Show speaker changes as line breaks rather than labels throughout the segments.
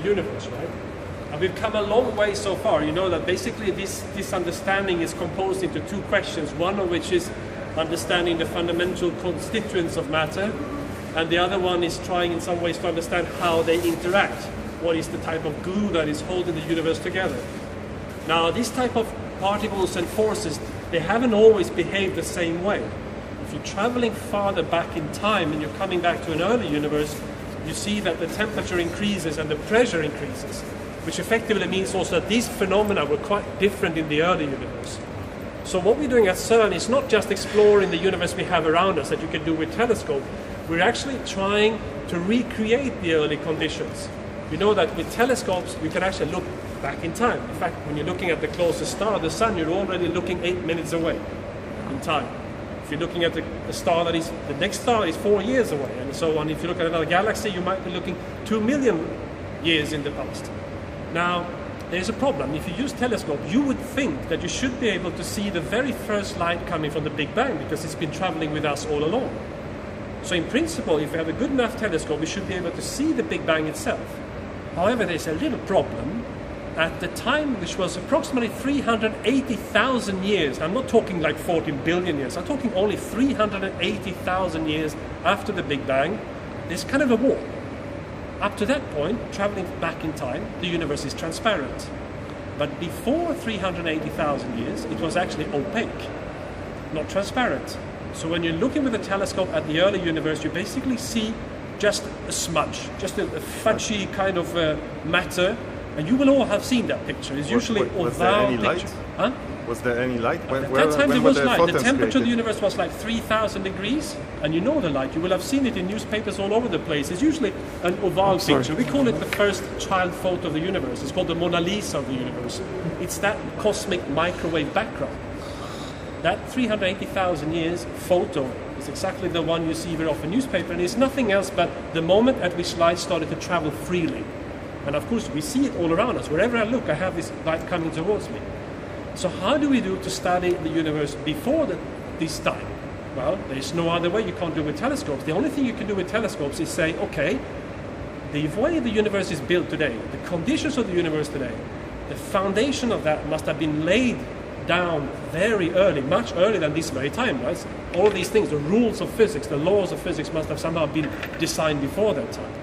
universe, right? And we've come a long way so far. You know that basically this understanding is composed into two questions, one of which is understanding the fundamental constituents of matter, and the other one is trying in some ways to understand how they interact. What is the type of glue that is holding the universe together? Now, this type of particles and forces, they haven't always behaved the same way. If you're traveling farther back in time and you're coming back to an early universe, you see that the temperature increases and the pressure increases, which effectively means also that these phenomena were quite different in the early universe. So what we're doing at CERN is not just exploring the universe we have around us that you can do with telescope. We're actually trying to recreate the early conditions. We know that with telescopes we can actually look back in time. In fact, when you're looking at the closest star, the sun, you're already looking 8 minutes away in time. If you're looking at the star that is, the next star is 4 years away, and so on. If you look at another galaxy, you might be looking 2 million years in the past. Now, there's a problem. If you use telescope, you would think that you should be able to see the very first light coming from the Big Bang, because it's been traveling with us all along. So in principle, if we have a good enough telescope, we should be able to see the Big Bang itself. However, there's a little problem. At the time, which was approximately 380,000 years, I'm not talking like 14 billion years, I'm talking only 380,000 years after the Big Bang, there's kind of a warp. Up to that point, traveling back in time, the universe is transparent. But before 380,000 years, it was actually opaque, not transparent. So when you're looking with a telescope at the early universe, you basically see just a smudge, just a fudgy kind of matter. And you will all have seen that picture. It's usually
was there any
picture.
light?
Huh?
Was there any light?
At that time there was light. The temperature
created?
of the universe was like 3,000 degrees, and you know the light. You will have seen it in newspapers all over the place. It's usually an oval picture. We call it the first child photo of the universe. It's called the Mona Lisa of the universe. It's that cosmic microwave background. That 380,000 years photo is exactly the one you see very often in newspaper, and it's nothing else but the moment at which light started to travel freely. And of course, we see it all around us. Wherever I look, I have this light coming towards me. So how do we do to study the universe before this time? Well, there's no other way. You can't do it with telescopes. The only thing you can do with telescopes is say, okay, the way the universe is built today, the conditions of the universe today, the foundation of that must have been laid down very early, much earlier than this very time, right? All of these things, the rules of physics, the laws of physics must have somehow been designed before that time.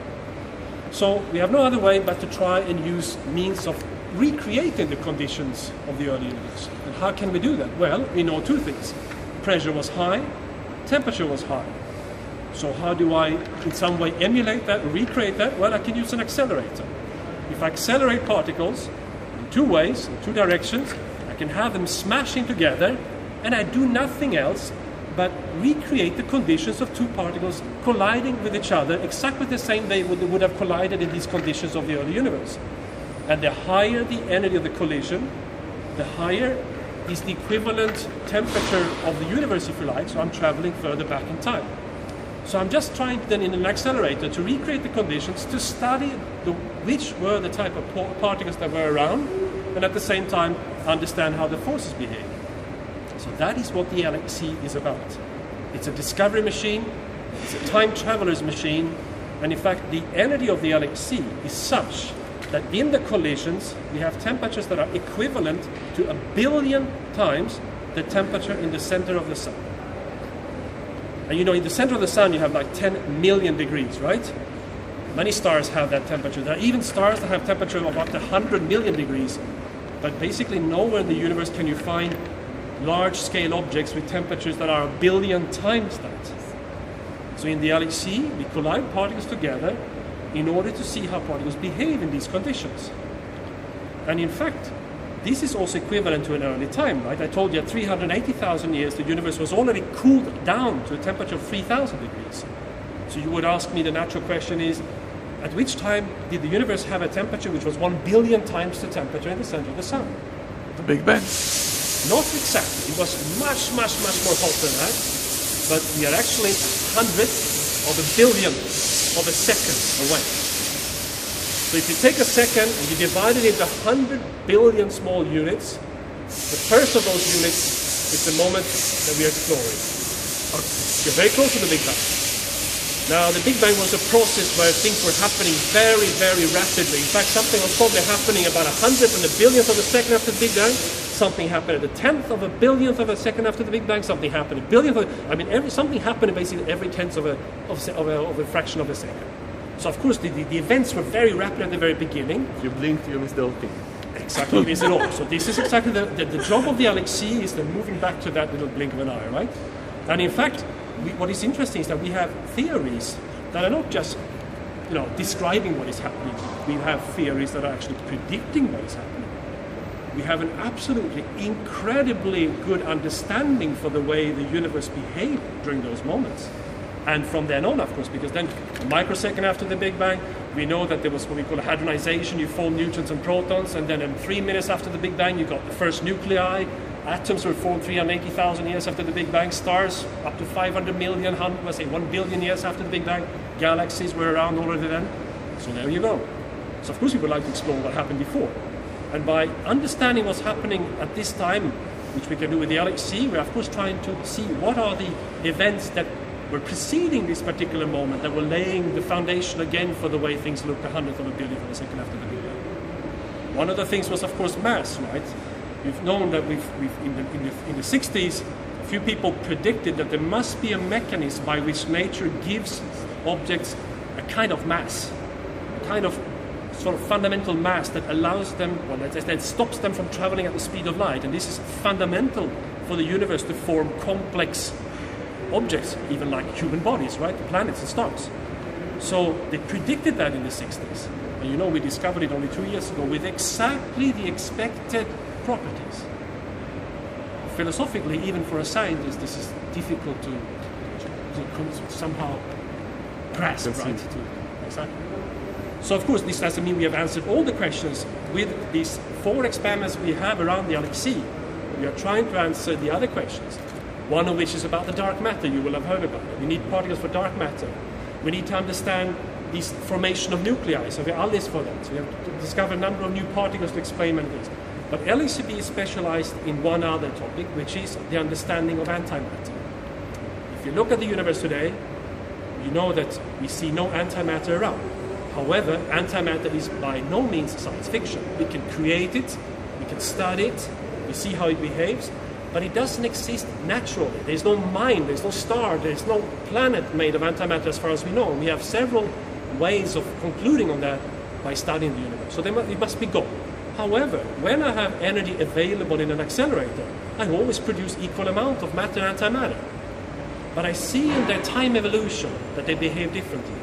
So we have no other way but to try and use means of recreating the conditions of the early universe. And how can we do that? Well, we know two things. Pressure was high, temperature was high. So how do I in some way emulate that, recreate that? Well, I can use an accelerator. If I accelerate particles in two ways, in two directions, I can have them smashing together, and I do nothing else but recreate the conditions of two particles colliding with each other exactly the same way they would have collided in these conditions of the early universe. And the higher the energy of the collision, the higher is the equivalent temperature of the universe, if you like, so I'm traveling further back in time. So I'm just trying then in an accelerator to recreate the conditions to study which were the type of particles that were around, and at the same time understand how the forces behave. So that is what the Lhcb is about. It's a discovery machine, it's a time traveler's machine, and in fact the energy of the Lhcb is such that in the collisions we have temperatures that are equivalent to 1 billion times the temperature in the center of the sun. And you know, in the center of the sun you have like 10 million degrees, right? Many stars have that temperature. There are even stars that have temperature of up to 100 million degrees, but basically nowhere in the universe can you find large-scale objects with temperatures that are 1 billion times that. So in the Lhcb, we collide particles together in order to see how particles behave in these conditions. And in fact, this is also equivalent to an early time, right? I told you at 380,000 years, the universe was already cooled down to a temperature of 3,000 degrees. So you would ask me, the natural question is, at which time did the universe have a temperature which was 1 billion times the temperature in the center of the sun?
The Big Bang.
Not exactly. It was much, much, much more hot than that. But we are actually hundredths of a billionth of a second away. So if you take a second and you divide it into 100 billion small units, the first of those units is the moment that we are exploring. You're very close to the Big Bang. Now, the Big Bang was a process where things were happening very, very rapidly. In fact, something was probably happening about 100 and a billionth of a second after the Big Bang. Something happened at a tenth of a billionth of a second after the Big Bang. Something happened a billionth of something happened basically every tenth of a fraction of a second. So, of course, the events were very rapid at the very beginning.
If you blinked, you missed the whole thing.
Exactly, miss it all. So this is exactly the job of the Lhcb is then moving back to that little blink of an eye, right? And in fact, what is interesting is that we have theories that are not just, describing what is happening. We have theories that are actually predicting what is happening. We have an absolutely incredibly good understanding for the way the universe behaved during those moments. And from then on, of course, because then a microsecond after the Big Bang, we know that there was what we call a hadronization. You form neutrons and protons, and then in 3 minutes after the Big Bang, you got the first nuclei. Atoms were formed 380,000 years after the Big Bang. Stars up to 500 million, 1 billion years after the Big Bang. Galaxies were around already then. So there you go. So of course we would like to explore what happened before. And by understanding what's happening at this time, which we can do with the Lhcb, we're of course trying to see what are the events that were preceding this particular moment, that were laying the foundation again for the way things look 100th of a billionth of a second after the Big Bang. One of the things was, of course, mass, right? We've known that in the 60s, a few people predicted that there must be a mechanism by which nature gives objects a kind of mass, a kind of sort of fundamental mass that allows them, that stops them from traveling at the speed of light. And this is fundamental for the universe to form complex objects, even like human bodies, right? Planets and stars. So they predicted that in the 60s. And we discovered it only 2 years ago with exactly the expected properties. Philosophically, even for a scientist, this is difficult to somehow grasp, right? Exactly. So, of course, this doesn't mean we have answered all the questions. With these 4 experiments we have around the Lhcb, we are trying to answer the other questions. One of which is about the dark matter. You will have heard about it. We need particles for dark matter. We need to understand this formation of nuclei. So we are alles for that. So we have to discover a number of new particles to explain many things. But Lhcb is specialized in one other topic, which is the understanding of antimatter. If you look at the universe today, you know that we see no antimatter around. However, antimatter is by no means science fiction. We can create it, we can study it, we see how it behaves, but it doesn't exist naturally. There's no mind, there's no star, there's no planet made of antimatter as far as we know. We have several ways of concluding on that by studying the universe. So it must be gone. However, when I have energy available in an accelerator, I always produce equal amount of matter and antimatter. But I see in their time evolution that they behave differently.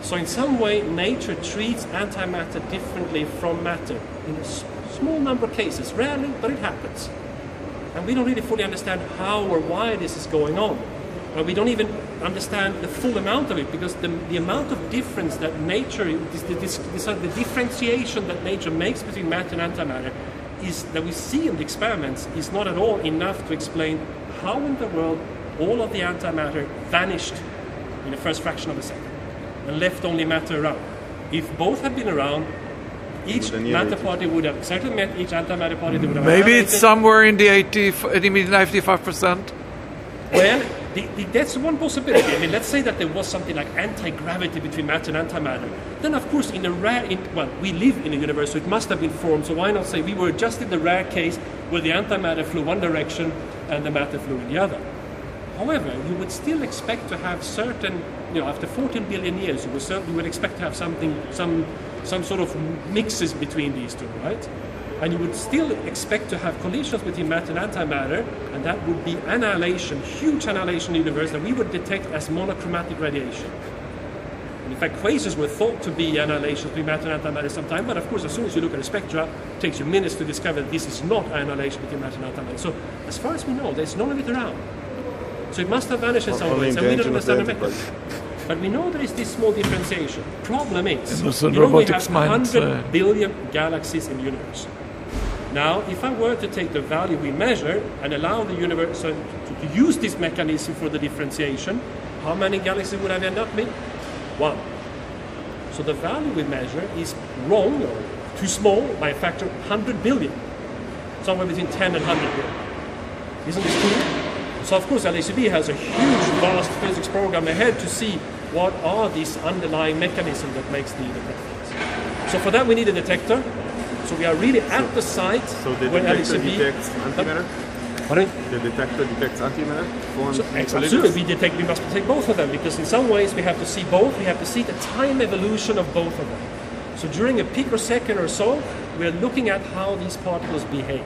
So in some way, nature treats antimatter differently from matter in a small number of cases. Rarely, but it happens. And we don't really fully understand how or why this is going on. We don't even understand the full amount of it, because the amount of difference that nature, the differentiation that nature makes between matter and antimatter is that we see in the experiments is not at all enough to explain how in the world all of the antimatter vanished in the first fraction of a second and left only matter around. If both had been around, each matter party would have exactly met each antimatter party. They would have
maybe it's somewhere in the 95%.
Well, that's one possibility. I mean, let's say that there was something like anti-gravity between matter and antimatter. Then, of course, we live in a universe, so it must have been formed. So why not say we were just in the rare case where the antimatter flew one direction and the matter flew in the other. However, you would still expect to have certain, after 14 billion years, you would expect to have some sort of mixes between these two, right? And you would still expect to have collisions between matter and antimatter, and that would be annihilation, huge annihilation in the universe that we would detect as monochromatic radiation. And in fact, quasars were thought to be annihilations between matter and antimatter sometime, but of course, as soon as you look at the spectra, it takes you minutes to discover that this is not annihilation between matter and antimatter. So, as far as we know, there's none of it around. So it must have vanished in some ways, and we don't understand the mechanism. But we know there is this small differentiation. Problem is, we have 100 billion galaxies in the universe. Now, if I were to take the value we measure and allow the universe to use this mechanism for the differentiation, how many galaxies would I end up with? 1. So the value we measure is wrong or too small by a factor of 100 billion. Somewhere between 10 and 100 billion. Isn't this cool? So of course Lhcb has a huge, vast physics program ahead to see what are these underlying mechanisms that makes the preference. So for that we need a detector. So we are really at the site
So the
where
detector
Lhcb
detects antimatter?
Pardon?
The detector detects antimatter?
So, absolutely, we must detect both of them, because in some ways we have to see both. We have to see the time evolution of both of them. So during a picosecond or so, we are looking at how these particles behave.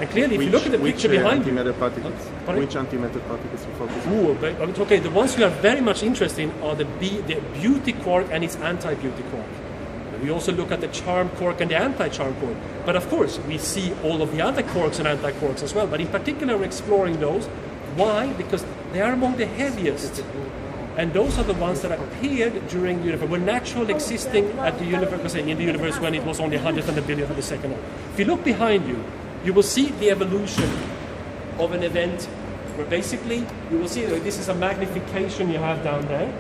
And clearly, if you look at the picture behind you,
antimatter particles?
Pardon?
Which antimatter particles you focus on?
Ooh, but, okay, the ones we are very much interested in are the beauty quark and its anti-beauty quark. We also look at the charm quark and the anti-charm quark. But of course, we see all of the other quarks and anti-quarks as well. But in particular, we're exploring those. Why? Because they are among the heaviest. And those are the ones that appeared during the universe, were naturally existing at the universe, in the universe when it was only 100th and a billionth of a second old. If you look behind you, you will see the evolution of an event where basically you will see that this is a magnification you have down there.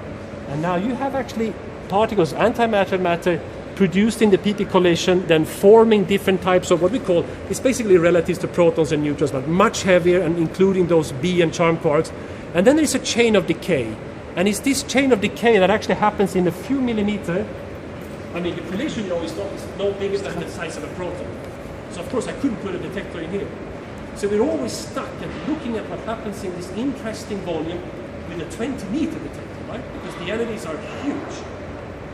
And now you have actually particles, antimatter matter, produced in the pp collision, then forming different types of what we call, it's basically relatives to protons and neutrons, but much heavier, and including those B and charm quarks. And then there is a chain of decay. And it's this chain of decay that actually happens in a few millimeter. I mean, the collision, is no bigger than the size of a proton. So of course I couldn't put a detector in here. So we're always stuck at looking at what happens in this interesting volume with a 20-meter detector, right? Because the entities are huge.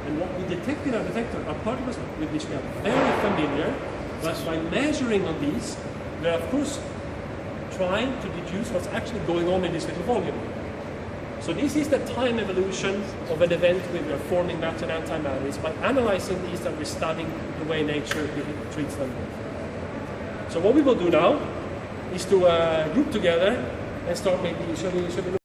And what we detect in our detector are particles with which we are very familiar, but by measuring on these, we are of course trying to deduce what's actually going on in this little volume. So this is the time evolution of an event where we are forming matter and antimatter. It's by analyzing these that we're studying the way nature treats them. So what we will do now is to group together and start maybe, should we look